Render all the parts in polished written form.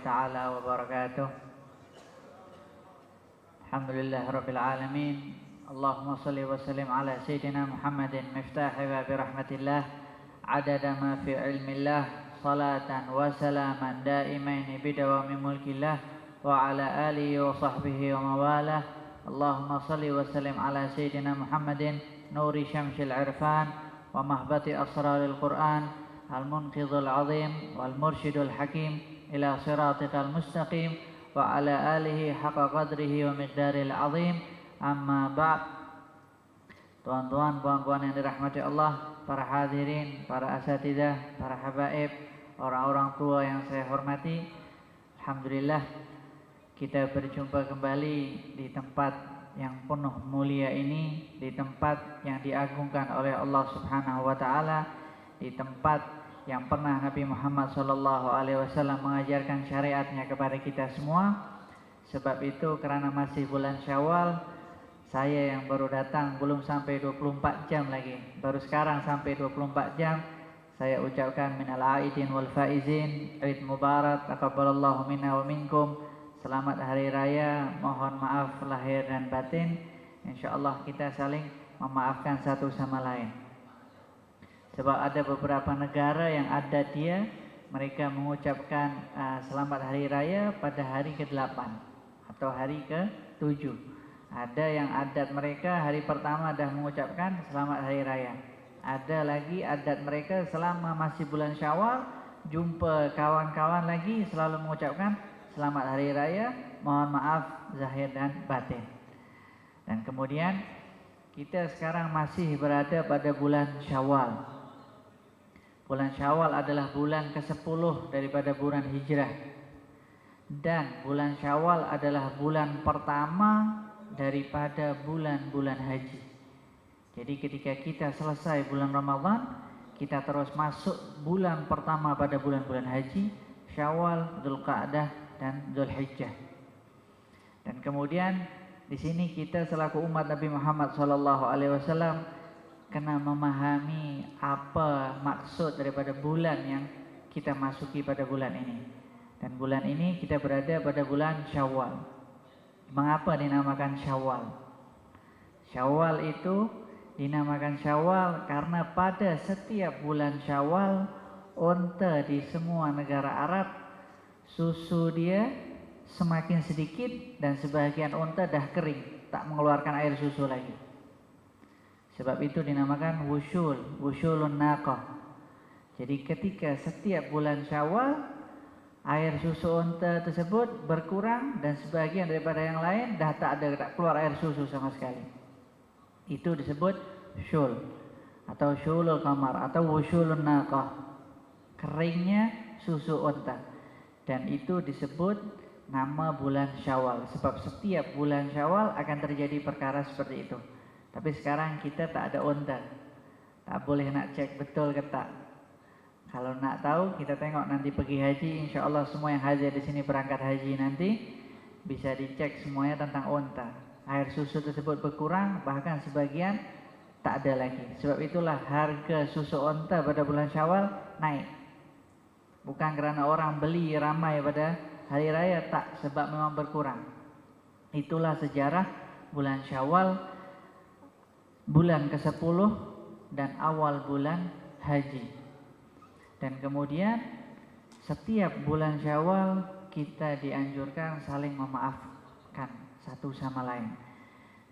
تعالى وبركاته. الحمد لله رب العالمين. اللهم صل وسلم على سيدنا محمد مفتاح باب رحمة الله عدد ما في علم الله صلاة وسلاما دائمين بدوام ملك الله وعلى آله وصحبه ومواله. اللهم صل وسلم على سيدنا محمد نور شمس العرفان ومهبط أسرار القرآن المنقذ العظيم والمرشد الحكيم إلى صراطك المستقيم وعلى آله حق قدره ومقداره العظيم. Amma ba'd. Tuan-tuan, puan-puan yang dirahmati Allah, para hadirin, para asatidzah, para habaib, orang-orang tua yang saya hormati, alhamdulillah kita berjumpa kembali di tempat yang penuh mulia ini, di tempat yang diagungkan oleh Allah Subhanahu wa taala, di tempat yang pernah Nabi Muhammad SAW mengajarkan syariatnya kepada kita semua. Sebab itu, karena masih bulan Syawal, saya yang baru datang belum sampai 24 jam lagi, baru sekarang sampai 24 jam, saya ucapkan minal aidin wal faizin, Eid Mubarak, taqabbalallahu minna wa minkum. Selamat hari raya, mohon maaf lahir dan batin. Insyaallah kita saling memaafkan satu sama lain. Sebab ada beberapa negara yang adat dia, mereka mengucapkan selamat hari raya pada hari ke-8 atau hari ke-7. Ada yang adat mereka hari pertama dah mengucapkan selamat hari raya. Ada lagi adat mereka selama masih bulan Syawal, jumpa kawan-kawan lagi selalu mengucapkan selamat hari raya, mohon maaf zahir dan batin. Dan kemudian kita sekarang masih berada pada bulan Syawal. Bulan Syawal adalah bulan ke-10 daripada bulan Hijrah. Dan bulan Syawal adalah bulan pertama daripada bulan-bulan haji. Jadi ketika kita selesai bulan Ramadan, kita terus masuk bulan pertama pada bulan-bulan haji, Syawal, Dzulqa'dah dan Dzulhijjah. Dan kemudian di sini kita selaku umat Nabi Muhammad SAW kena memahami apa maksud daripada bulan yang kita masuki pada bulan ini. Dan bulan ini kita berada pada bulan Syawal. Mengapa dinamakan Syawal? Syawal itu dinamakan Syawal karena pada setiap bulan Syawal, unta di semua negara Arab, susu dia semakin sedikit dan sebagian unta dah kering, tak mengeluarkan air susu lagi. Sebab itu dinamakan wushulun naqah. Jadi ketika setiap bulan Syawal, air susu unta tersebut berkurang dan sebagian daripada yang lain dah tak keluar air susu sama sekali. Itu disebut syul atau syulul qamar atau wushulun naqah, keringnya susu unta. Dan itu disebut nama bulan Syawal. Sebab setiap bulan Syawal akan terjadi perkara seperti itu. Tapi sekarang kita tak ada unta, tak boleh nak cek betul ke tak. Kalau nak tahu, kita tengok nanti pergi haji. Insya Allah semua yang hadir di sini berangkat haji nanti bisa dicek semuanya tentang unta. Air susu tersebut berkurang, bahkan sebagian tak ada lagi. Sebab itulah harga susu unta pada bulan Syawal naik. Bukan kerana orang beli ramai pada hari raya, tak, sebab memang berkurang. Itulah sejarah bulan Syawal, bulan ke-10 dan awal bulan haji. Dan kemudian setiap bulan Syawal kita dianjurkan saling memaafkan satu sama lain.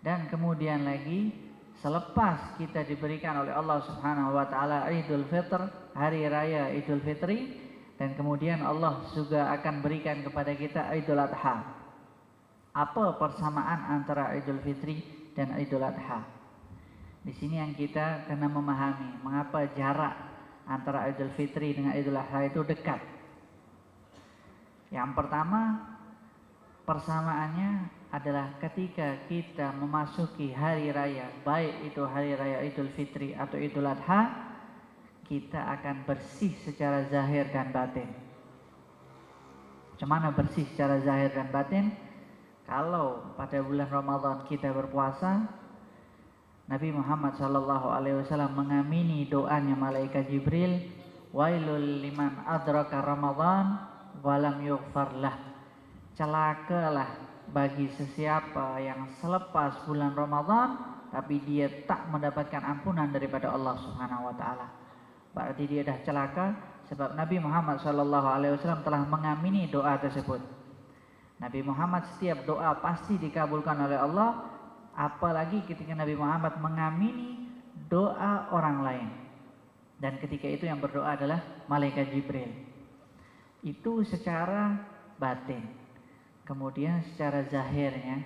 Dan kemudian lagi selepas kita diberikan oleh Allah Subhanahu wa taala Idul Fitr, hari raya Idul Fitri, dan kemudian Allah juga akan berikan kepada kita Idul Adha. Apa persamaan antara Idul Fitri dan Idul Adha? Di sini yang kita kena memahami mengapa jarak antara Idul Fitri dengan Idul Adha itu dekat. Yang pertama, persamaannya adalah ketika kita memasuki hari raya, baik itu hari raya Idul Fitri atau Idul Adha, kita akan bersih secara zahir dan batin. Macam mana bersih secara zahir dan batin? Kalau pada bulan Ramadan kita berpuasa, Nabi Muhammad SAW mengamini doanya malaikat Jibril, wailul liman adraka Ramadan walam yughfar lah. Celakalah bagi sesiapa yang selepas bulan Ramadan tapi dia tak mendapatkan ampunan daripada Allah Subhanahu wa taala. Berarti dia dah celaka, sebab Nabi Muhammad SAW telah mengamini doa tersebut. Nabi Muhammad setiap doa pasti dikabulkan oleh Allah, apalagi ketika Nabi Muhammad mengamini doa orang lain. Dan ketika itu yang berdoa adalah malaikat Jibril. Itu secara batin. Kemudian secara zahirnya,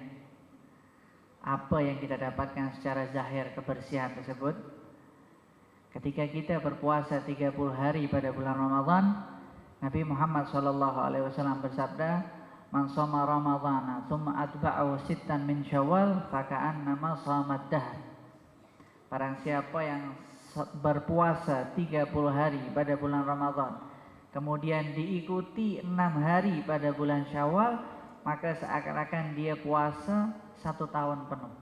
apa yang kita dapatkan secara zahir kebersihan tersebut? Ketika kita berpuasa 30 hari pada bulan Ramadan, Nabi Muhammad SAW bersabda, "Man shoma Ramadhana tsumma atba'ahu sittan min Syawal faka'annama shamat dahr." Barang siapa yang berpuasa 30 hari pada bulan Ramadan, kemudian diikuti 6 hari pada bulan Syawal, maka seakan-akan dia puasa 1 tahun penuh.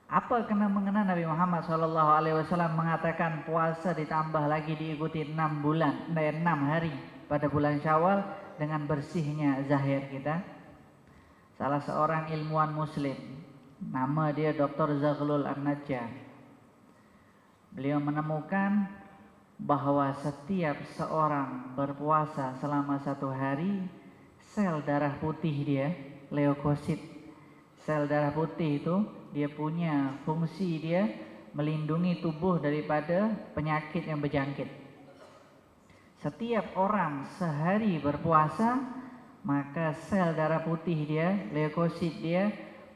Apa kena-mengena Nabi Muhammad SAW mengatakan puasa ditambah lagi diikuti 6 hari pada bulan Syawal dengan bersihnya zahir kita? Salah seorang ilmuwan muslim, nama dia Dr. Zaghlul An-Najjar, beliau menemukan bahwa setiap seorang berpuasa selama 1 hari, sel darah putih dia, leukosit, sel darah putih itu dia punya fungsi dia melindungi tubuh daripada penyakit yang berjangkit. Setiap orang sehari berpuasa, maka sel darah putih dia, leukosit dia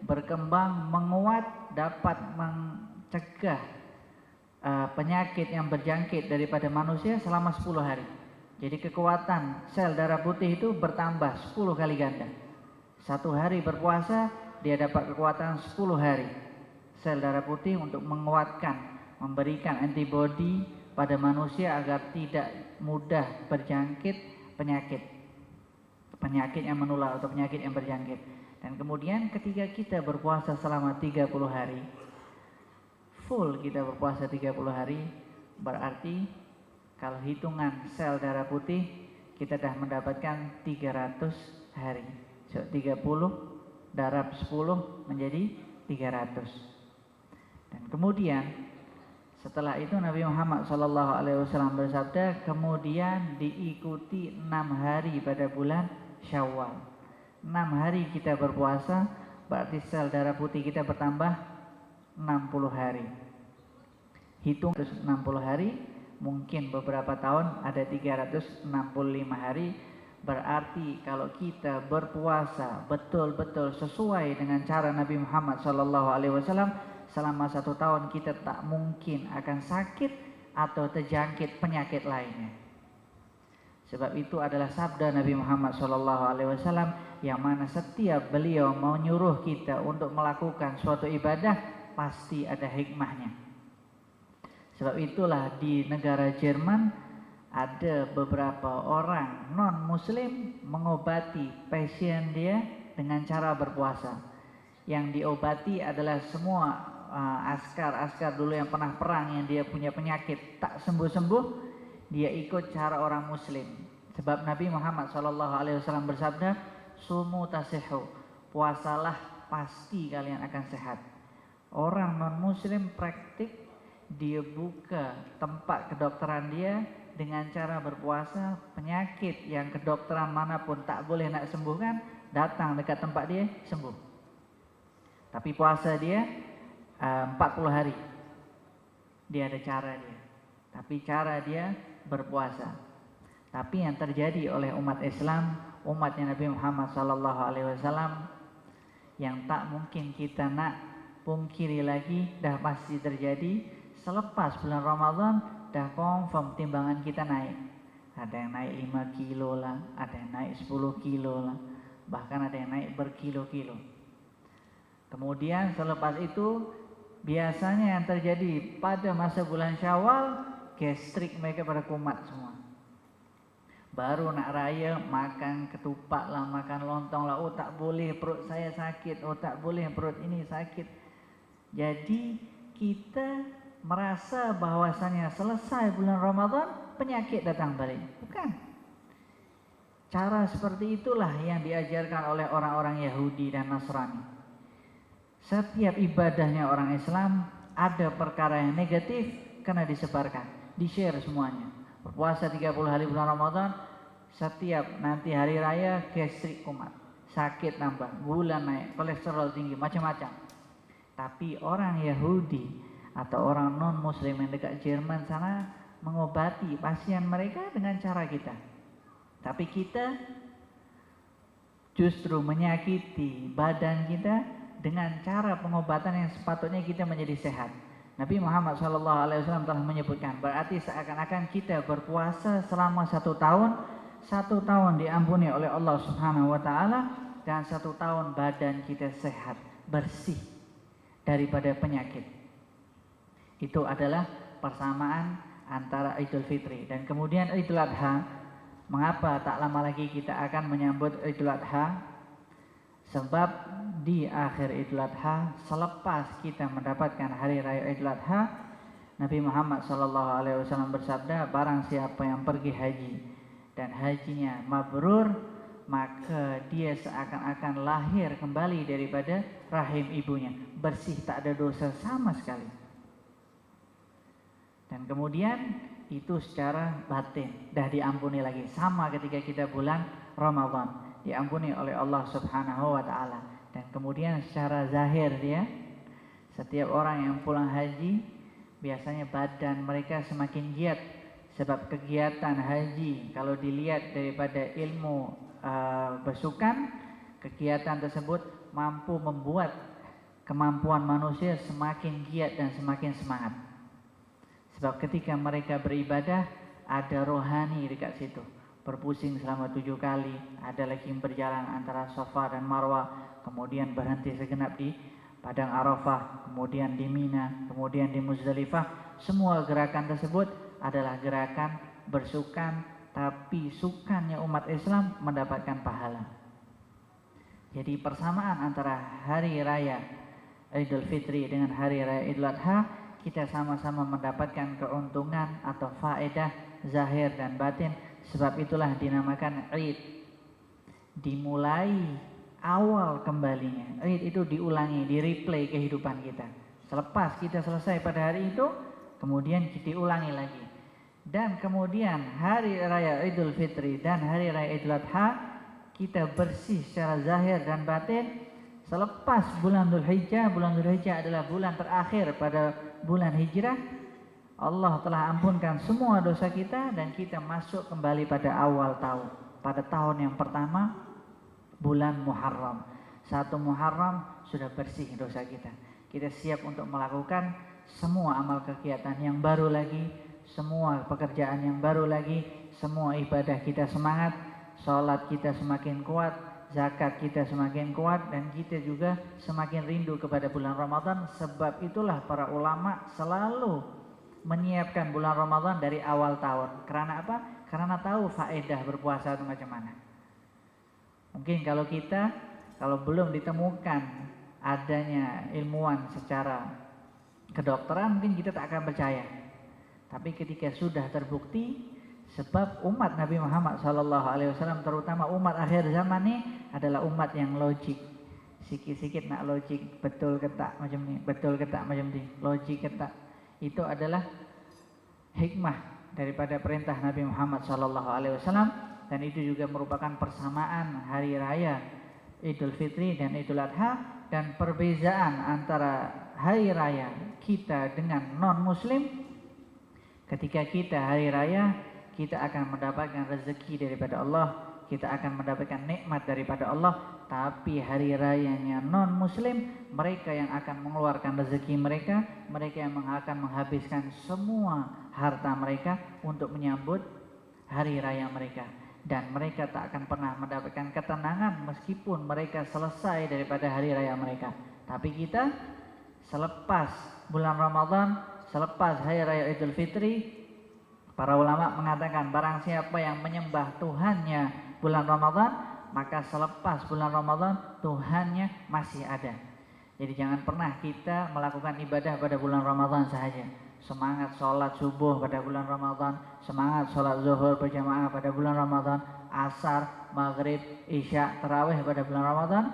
berkembang, menguat, dapat mencegah penyakit yang berjangkit daripada manusia selama 10 hari. Jadi kekuatan sel darah putih itu bertambah 10 kali ganda. 1 hari berpuasa, dia dapat kekuatan 10 hari sel darah putih untuk menguatkan, memberikan antibodi pada manusia agar tidak mudah berjangkit penyakit yang menular atau penyakit yang berjangkit. Dan kemudian ketika kita berpuasa selama 30 hari, full kita berpuasa 30 hari, berarti kalau hitungan sel darah putih, kita dah mendapatkan 300 hari. So, 30 darab 10 menjadi 300. Dan kemudian setelah itu Nabi Muhammad SAW bersabda, kemudian diikuti 6 hari pada bulan Syawal. 6 hari kita berpuasa, berarti sel darah putih kita bertambah 60 hari. Hitung 60 hari, mungkin beberapa tahun ada 365 hari. Berarti kalau kita berpuasa betul-betul sesuai dengan cara Nabi Muhammad SAW, selama 1 tahun kita tak mungkin akan sakit atau terjangkit penyakit lainnya. Sebab itu adalah sabda Nabi Muhammad SAW yang mana setiap beliau mau nyuruh kita untuk melakukan suatu ibadah pasti ada hikmahnya. Sebab itulah di negara Jerman ada beberapa orang non-muslim mengobati pasien dia dengan cara berpuasa. Yang diobati adalah semua askar dulu yang pernah perang, yang dia punya penyakit tak sembuh-sembuh, dia ikut cara orang muslim. Sebab Nabi Muhammad SAW bersabda, "Sumu tasihu," puasalah pasti kalian akan sehat. Orang non-muslim praktik, dia buka tempat kedokteran dia dengan cara berpuasa. Penyakit yang kedokteran manapun tak boleh nak sembuhkan, datang dekat tempat dia, sembuh. Tapi puasa dia 40 hari. Dia ada cara dia. Tapi cara dia berpuasa. Tapi yang terjadi oleh umat Islam, umatnya Nabi Muhammad SAW, yang tak mungkin kita nak pungkiri lagi, dah pasti terjadi. Selepas bulan Ramadan dah confirm timbangan kita naik. Ada yang naik 5 kilo lah, ada yang naik 10 kilo lah, bahkan ada yang naik berkilo-kilo. Kemudian selepas itu biasanya yang terjadi pada masa bulan Syawal, gastrik mereka pada kumat semua. Baru nak raya makan ketupat lah, makan lontong lah. Oh tak boleh, perut saya sakit. Oh tak boleh, perut ini sakit. Jadi kita merasa bahwasanya selesai bulan Ramadan penyakit datang balik. Bukan. Cara seperti itulah yang diajarkan oleh orang-orang Yahudi dan Nasrani. Setiap ibadahnya orang Islam ada perkara yang negatif karena disebarkan, di-share semuanya. Berpuasa 30 hari bulan Ramadan, setiap nanti hari raya gastrik kumat, sakit nambah, gula naik, kolesterol tinggi, macam-macam. Tapi orang Yahudi atau orang non-Muslim yang dekat Jerman sana mengobati pasien mereka dengan cara kita. Tapi kita justru menyakiti badan kita dengan cara pengobatan yang sepatutnya kita menjadi sehat. Nabi Muhammad SAW telah menyebutkan, berarti seakan-akan kita berpuasa selama 1 tahun, 1 tahun diampuni oleh Allah Subhanahu Wa Taala, dan 1 tahun badan kita sehat, bersih daripada penyakit. Itu adalah persamaan antara Idul Fitri dan kemudian Idul Adha. Mengapa tak lama lagi kita akan menyambut Idul Adha? Sebab di akhir Idul Adha, selepas kita mendapatkan hari raya Idul Adha, Nabi Muhammad SAW bersabda, barang siapa yang pergi haji dan hajinya mabrur, maka dia seakan-akan lahir kembali daripada rahim ibunya, bersih, tak ada dosa sama sekali. Dan kemudian itu secara batin dah diampuni lagi, sama ketika kita bulan Ramadan diampuni oleh Allah Subhanahu Wa Taala. Dan kemudian secara zahir dia, setiap orang yang pulang haji biasanya badan mereka semakin giat, sebab kegiatan haji kalau dilihat daripada ilmu besukan, kegiatan tersebut mampu membuat kemampuan manusia semakin giat dan semakin semangat. Sebab ketika mereka beribadah, ada rohani dekat situ. Berpusing selama 7 kali, ada lagi yang berjalan antara Safa dan Marwah, kemudian berhenti segenap di Padang Arafah, kemudian di Mina, kemudian di Muzdalifah. Semua gerakan tersebut adalah gerakan bersukan, tapi sukannya umat Islam mendapatkan pahala. Jadi persamaan antara hari raya Idul Fitri dengan hari raya Idul Adha, kita sama-sama mendapatkan keuntungan atau faedah zahir dan batin. Sebab itulah dinamakan Id. Dimulai awal kembalinya. Id itu diulangi, di-replay kehidupan kita. Selepas kita selesai pada hari itu, kemudian kita ulangi lagi. Dan kemudian hari raya Idul Fitri dan hari raya Idul Adha, kita bersih secara zahir dan batin. Selepas bulan Dzulhijjah, bulan Dzulhijjah adalah bulan terakhir pada bulan Hijrah, Allah telah ampunkan semua dosa kita dan kita masuk kembali pada awal tahun, pada tahun yang pertama, bulan Muharram. 1 Muharram sudah bersih dosa kita. Kita siap untuk melakukan semua amal kegiatan yang baru lagi, semua pekerjaan yang baru lagi, semua ibadah kita semangat, sholat kita semakin kuat, zakat kita semakin kuat, dan kita juga semakin rindu kepada bulan Ramadan. Sebab itulah para ulama selalu menyiapkan bulan Ramadan dari awal tahun. Karena apa? Karena tahu faedah berpuasa itu macam mana. Mungkin kalau belum ditemukan adanya ilmuwan secara kedokteran, mungkin kita tak akan percaya. Tapi ketika sudah terbukti, sebab umat Nabi Muhammad SAW, terutama umat akhir zaman ini adalah umat yang logik. Sikit-sikit nak logik, betul ketak macam ni, betul ketak macam ni, logik ketak. Itu adalah hikmah daripada perintah Nabi Muhammad SAW, dan itu juga merupakan persamaan hari raya Idul Fitri dan Idul Adha, dan perbezaan antara hari raya kita dengan non-muslim. Ketika kita hari raya, kita akan mendapatkan rezeki daripada Allah, kita akan mendapatkan nikmat daripada Allah. Tapi hari rayanya non-muslim, mereka yang akan mengeluarkan rezeki mereka, mereka yang akan menghabiskan semua harta mereka untuk menyambut hari raya mereka. Dan mereka tak akan pernah mendapatkan ketenangan meskipun mereka selesai daripada hari raya mereka. Tapi kita selepas bulan Ramadan, selepas hari raya Idul Fitri, para ulama mengatakan barang siapa yang menyembah Tuhannya bulan Ramadan, maka selepas bulan Ramadan Tuhannya masih ada. Jadi jangan pernah kita melakukan ibadah pada bulan Ramadan sahaja. Semangat sholat subuh pada bulan Ramadan, semangat sholat zuhur berjamaah pada bulan Ramadan, asar, maghrib, isya, tarawih pada bulan Ramadan.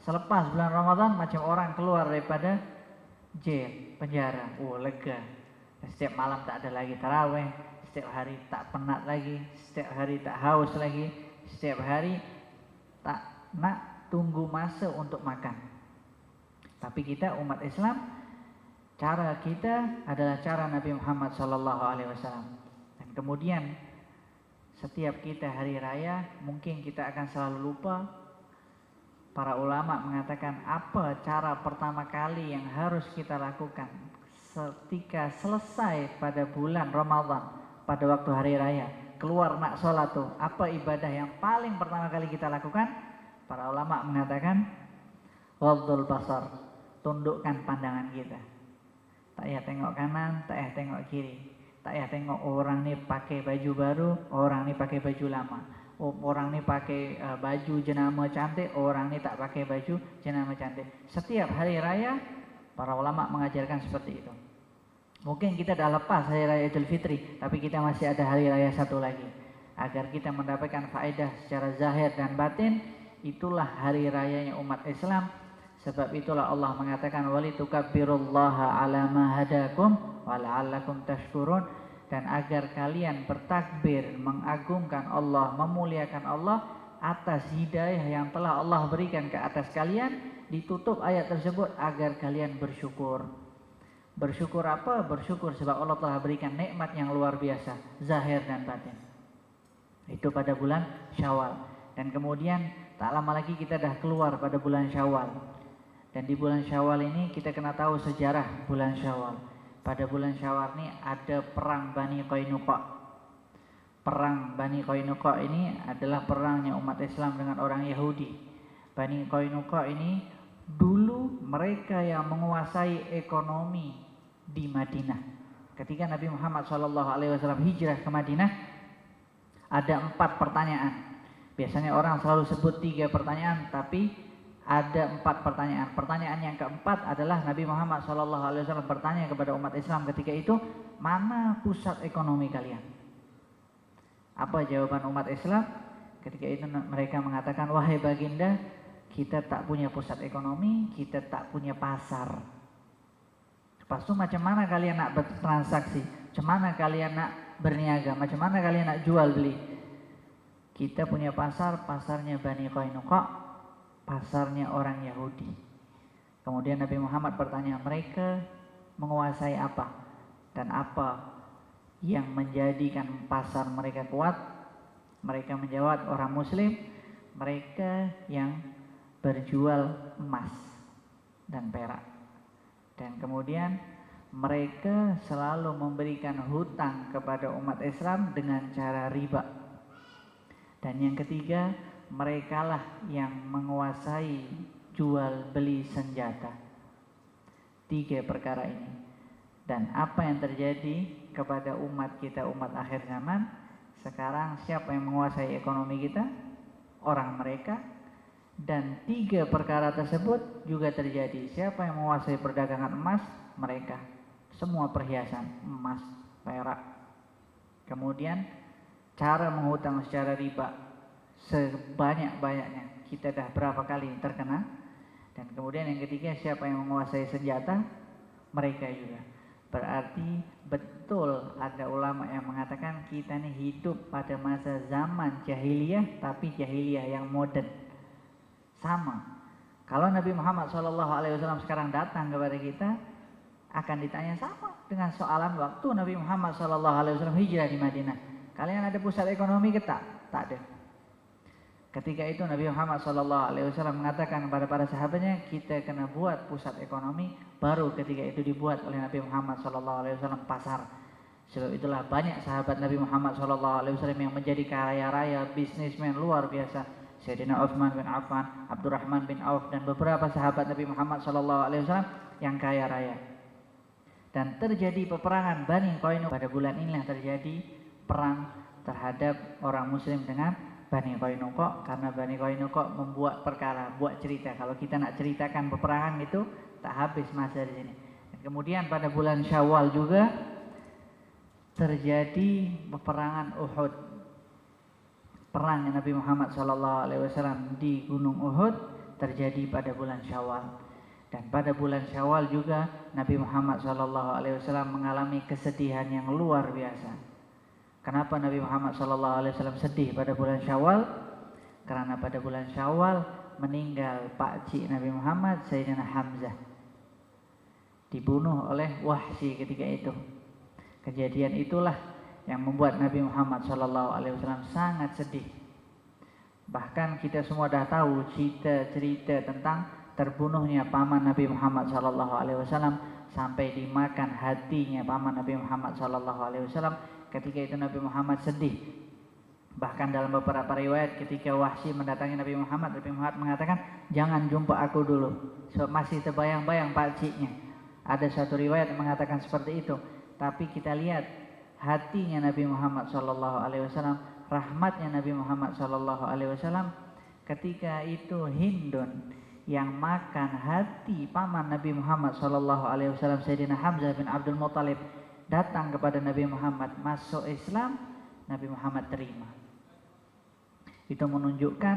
Selepas bulan Ramadan macam orang keluar daripada jail, penjara. Lega. Setiap malam tak ada lagi tarawih, setiap hari tak penat lagi, setiap hari tak haus lagi, setiap hari tak nak tunggu masa untuk makan. Tapi kita umat Islam, cara kita adalah cara Nabi Muhammad SAW. Dan kemudian setiap kita hari raya mungkin kita akan selalu lupa. Para ulama mengatakan apa cara pertama kali yang harus kita lakukan ketika selesai pada bulan Ramadan, pada waktu hari raya, keluar nak sholat tuh, apa ibadah yang paling pertama kali kita lakukan? Para ulama mengatakan ghadul basar, tundukkan pandangan kita. Tak payah tengok kanan, tak payah tengok kiri, tak payah tengok orang ni pakai baju baru, orang ni pakai baju lama, orang ni pakai baju jenama cantik, orang ni tak pakai baju jenama cantik. Setiap hari raya para ulama mengajarkan seperti itu. Mungkin kita dah lepas hari raya Idul Fitri, tapi kita masih ada hari raya satu lagi. Agar kita mendapatkan faedah secara zahir dan batin, itulah hari rayanya umat Islam. Sebab itulah Allah mengatakan walitukabbirullaha ala ma hadakum wa la'allakum tashkurun, dan agar kalian bertakbir, mengagungkan Allah, memuliakan Allah atas hidayah yang telah Allah berikan ke atas kalian. Ditutup ayat tersebut agar kalian bersyukur. Bersyukur apa? Bersyukur sebab Allah telah berikan nikmat yang luar biasa, zahir dan batin. Itu pada bulan Syawal. Dan kemudian tak lama lagi kita dah keluar pada bulan Syawal. Dan di bulan Syawal ini kita kena tahu sejarah bulan Syawal. Pada bulan Syawal ini ada perang Bani Qainuqa. Perang Bani Qainuqa ini adalah perangnya umat Islam dengan orang Yahudi. Bani Qainuqa ini dulu mereka yang menguasai ekonomi di Madinah. Ketika Nabi Muhammad SAW hijrah ke Madinah, ada 4 pertanyaan. Biasanya orang selalu sebut 3 pertanyaan, tapi ada 4 pertanyaan. Pertanyaan yang keempat adalah Nabi Muhammad SAW bertanya kepada umat Islam ketika itu, mana pusat ekonomi kalian? Apa jawaban umat Islam? Ketika itu mereka mengatakan, wahai baginda, kita tak punya pusat ekonomi, kita tak punya pasar. Lepas itu macam mana kalian nak bertransaksi? Macam mana kalian nak berniaga? Macam mana kalian nak jual beli? Kita punya pasar, pasarnya Bani Qainuqa, pasarnya orang Yahudi. Kemudian Nabi Muhammad bertanya, mereka menguasai apa? Dan apa yang menjadikan pasar mereka kuat? Mereka menjawab, orang Muslim, mereka yang berjual emas dan perak. Dan kemudian mereka selalu memberikan hutang kepada umat Islam dengan cara riba. Dan yang ketiga, merekalah yang menguasai jual beli senjata. 3 perkara ini. Dan apa yang terjadi kepada umat kita, umat akhir zaman, sekarang siapa yang menguasai ekonomi kita? Orang mereka. Dan 3 perkara tersebut juga terjadi. Siapa yang menguasai perdagangan emas? Mereka. Semua perhiasan, emas, perak. Kemudian cara menghutang secara riba sebanyak-banyaknya. Kita dah berapa kali terkena. Dan kemudian yang ketiga, siapa yang menguasai senjata? Mereka juga. Berarti betul ada ulama yang mengatakan kita ini hidup pada masa zaman jahiliyah, tapi jahiliyah yang modern. Sama. Kalau Nabi Muhammad SAW sekarang datang kepada kita, akan ditanya sama dengan soalan waktu Nabi Muhammad SAW hijrah di Madinah. Kalian ada pusat ekonomi ke tak? Tak ada. Ketika itu Nabi Muhammad SAW mengatakan kepada para sahabatnya, kita kena buat pusat ekonomi. Baru ketika itu dibuat oleh Nabi Muhammad SAW pasar. Sebab itulah banyak sahabat Nabi Muhammad SAW yang menjadi kaya raya, bisnismen luar biasa. Sayyidina Utsman bin Affan, Abdurrahman bin Auf, dan beberapa sahabat Nabi Muhammad SAW yang kaya raya. Dan terjadi peperangan Bani Qainuqa. Pada bulan inilah terjadi perang terhadap orang Muslim dengan Bani Qainuqa, karena Bani Qainuqa membuat perkara, buat cerita. Kalau kita nak ceritakan peperangan itu tak habis masa di sini. Dan kemudian pada bulan Syawal juga terjadi peperangan Uhud. perang Nabi Muhammad SAW di Gunung Uhud terjadi pada bulan Syawal. Dan pada bulan Syawal juga Nabi Muhammad SAW mengalami kesedihan yang luar biasa. Kenapa Nabi Muhammad SAW sedih pada bulan Syawal? Karena pada bulan Syawal meninggal pakcik Nabi Muhammad, Sayyidina Hamzah, dibunuh oleh Wahsy ketika itu. Kejadian itulah yang membuat Nabi Muhammad SAW sangat sedih. Bahkan kita semua dah tahu cerita tentang terbunuhnya paman Nabi Muhammad SAW, sampai dimakan hatinya paman Nabi Muhammad SAW. Ketika itu Nabi Muhammad sedih. Bahkan dalam beberapa riwayat ketika Wahsy mendatangi Nabi Muhammad mengatakan, jangan jumpa aku dulu, so, masih terbayang-bayang pakciknya. Ada satu riwayat yang mengatakan seperti itu. Tapi kita lihat hatinya Nabi Muhammad SAW, rahmatnya Nabi Muhammad SAW. Ketika itu Hindun yang makan hati paman Nabi Muhammad SAW, Sayyidina Hamzah bin Abdul Muttalib, datang kepada Nabi Muhammad masuk Islam, Nabi Muhammad terima. Itu menunjukkan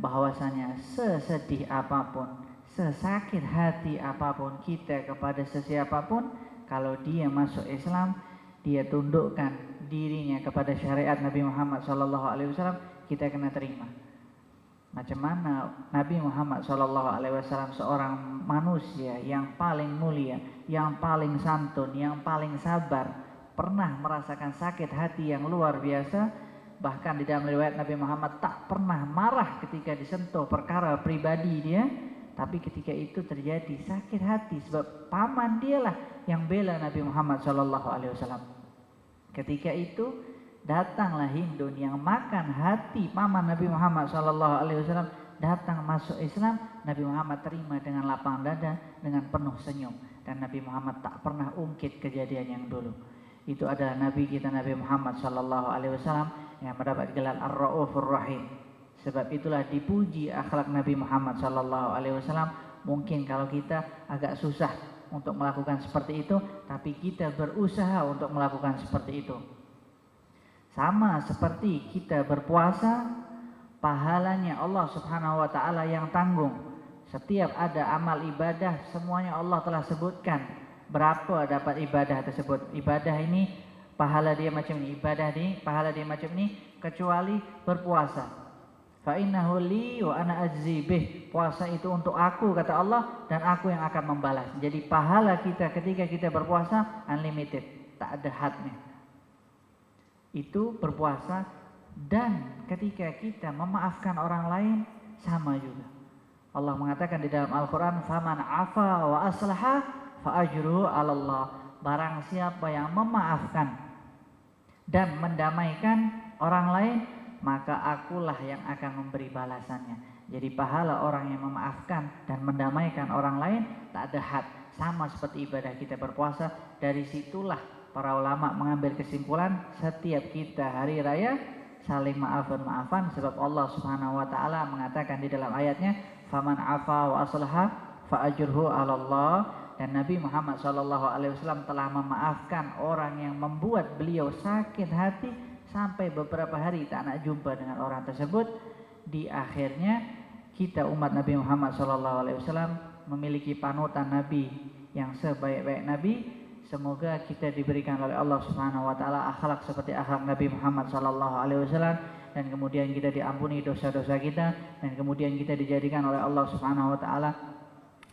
bahwasanya sesedih apapun, sesakit hati apapun kita kepada sesiapapun, kalau dia masuk Islam, dia tundukkan dirinya kepada syariat Nabi Muhammad SAW, kita kena terima. Macam mana Nabi Muhammad SAW, seorang manusia yang paling mulia, yang paling santun, yang paling sabar, pernah merasakan sakit hati yang luar biasa. Bahkan di dalam riwayat Nabi Muhammad tak pernah marah ketika disentuh perkara pribadi dia, tapi ketika itu terjadi sakit hati sebab paman dialah yang bela Nabi Muhammad SAW. Ketika itu datanglah Hindun yang makan hati paman Nabi Muhammad SAW, datang masuk Islam. Nabi Muhammad terima dengan lapang dada, dengan penuh senyum, dan Nabi Muhammad tak pernah ungkit kejadian yang dulu. Itu adalah Nabi kita Nabi Muhammad SAW yang mendapat gelar Ar-Raufur Rahim. Sebab itulah dipuji akhlak Nabi Muhammad SAW. Mungkin kalau kita agak susah untuk melakukan seperti itu, tapi kita berusaha untuk melakukan seperti itu. Sama seperti kita berpuasa, pahalanya Allah Subhanahu wa taala yang tanggung. Setiap ada amal ibadah, semuanya Allah telah sebutkan berapa dapat ibadah tersebut. Ibadah ini pahala dia macam ini, ibadah ini pahala dia macam ini, kecuali berpuasa. Fa innahu li wa ana ajzi bih. Puasa itu untuk aku, kata Allah, dan aku yang akan membalas. Jadi pahala kita ketika kita berpuasa unlimited, tak ada hadnya. Itu berpuasa. Dan ketika kita memaafkan orang lain sama juga. Allah mengatakan di dalam Al-Quran, faman afa wa aslaha fa ajruhu 'ala Allah. Barang siapa yang memaafkan dan mendamaikan orang lain, maka akulah yang akan memberi balasannya. Jadi pahala orang yang memaafkan dan mendamaikan orang lain tak ada had. Sama seperti ibadah kita berpuasa. Dari situlah para ulama mengambil kesimpulan, setiap kita hari raya saling maafan-maafan, sebab Allah Subhanahu wa taala mengatakan di dalam ayatnya, faman afa wa aslaha fa ajruhu 'ala Allah. Dan Nabi Muhammad SAW telah memaafkan orang yang membuat beliau sakit hati sampai beberapa hari tak nak jumpa dengan orang tersebut. Di akhirnya kita umat Nabi Muhammad SAW memiliki panutan Nabi yang sebaik-baik Nabi. Semoga kita diberikan oleh Allah Subhanahu wa taala akhlak seperti akhlak Nabi Muhammad SAW, dan kemudian kita diampuni dosa-dosa kita, dan kemudian kita dijadikan oleh Allah Subhanahu wa taala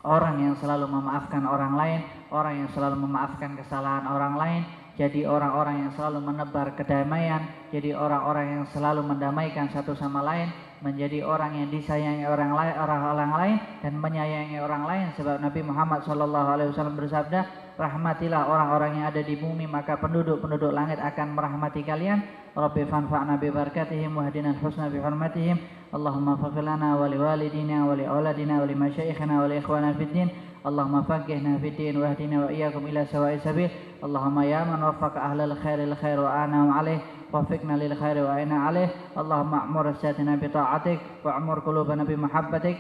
orang yang selalu memaafkan orang lain, orang yang selalu memaafkan kesalahan orang lain, jadi orang-orang yang selalu menebar kedamaian, jadi orang-orang yang selalu mendamaikan satu sama lain, menjadi orang yang disayangi orang lain dan menyayangi orang lain. Sebab Nabi Muhammad SAW bersabda, rahmatilah orang-orang yang ada di bumi, maka penduduk-penduduk langit akan merahmati kalian. Rabbi fanfa'na bi barakatihim wahdina al-husna bi hurmatihim. Allahumma faghfir lana wa liwalidina wa li auladina wa li masyayikhina wa li ikhwana fid din. Allahumma faqqihna fid din wahdina wa iyyakum ila sawa'is sabil. Allahumma ya man waffaqa ahlal khairil khair wa an'am alaih, wafiqna lil khairi wa aina alaih. Allahumma a'mur sayyidina bi ta'atik wa a'mur qulubana bi mahabbatik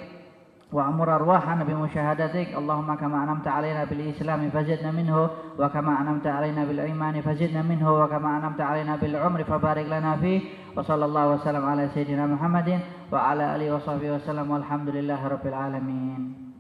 وأمر أرواحنا بمشاهدتك اللهم كما أنعمت علينا بالإسلام فزدنا منه وكما أنعمت علينا بالإيمان فزدنا منه وكما أنعمت علينا بالعمر فبارك لنا فيه وصلى الله وسلم على سيدنا محمد وعلى آله وصحبه وسلم والحمد لله رب العالمين.